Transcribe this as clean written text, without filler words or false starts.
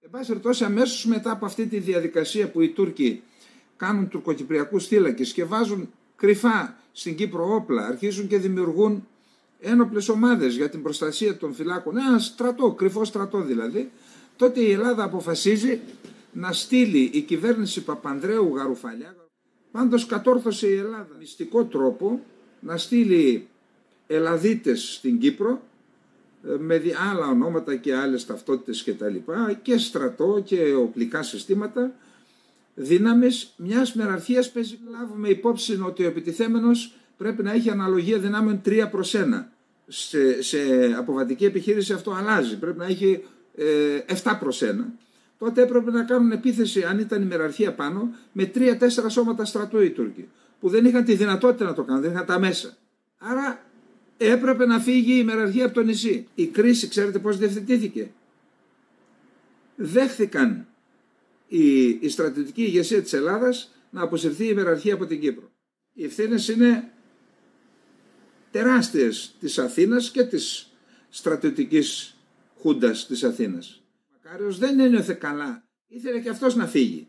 Εν πάση περιπτώσει, αμέσως μετά από αυτή τη διαδικασία που οι Τούρκοι κάνουν τουρκοκυπριακούς θύλακες και βάζουν κρυφά στην Κύπρο όπλα, αρχίζουν και δημιουργούν ένοπλες ομάδες για την προστασία των φυλάκων, ένα στρατό, κρυφό στρατό δηλαδή, τότε η Ελλάδα αποφασίζει να στείλει η κυβέρνηση Παπανδρέου Γαρουφαλιά. Πάντως κατόρθωσε η Ελλάδα μυστικό τρόπο να στείλει Ελλαδίτες στην Κύπρο με άλλα ονόματα και άλλες ταυτότητες και τα λοιπά, και στρατό και οπλικά συστήματα, δύναμες μιας μεραρχίας. Παίζει να λάβουμε υπόψη ότι ο επιτιθέμενος πρέπει να έχει αναλογία δυνάμεων 3/1. Σε αποβατική επιχείρηση αυτό αλλάζει, πρέπει να έχει 7/1. Τότε έπρεπε να κάνουν επίθεση, αν ήταν η μεραρχία πάνω, με 3-4 σώματα στρατού οι Τούρκοι, που δεν είχαν τη δυνατότητα να το κάνουν, δεν είχαν τα μέσα. Άρα έπρεπε να φύγει η μεραρχία από το νησί. Η κρίση, ξέρετε πώς διευθετήθηκε? Δέχθηκαν η στρατιωτική ηγεσία της Ελλάδας να αποσυρθεί η μεραρχία από την Κύπρο. Οι ευθύνες είναι τεράστιες της Αθήνας και της στρατιωτικής χούντας της Αθήνας. Ο Μακάριος δεν ένιωθε καλά, ήθελε και αυτός να φύγει.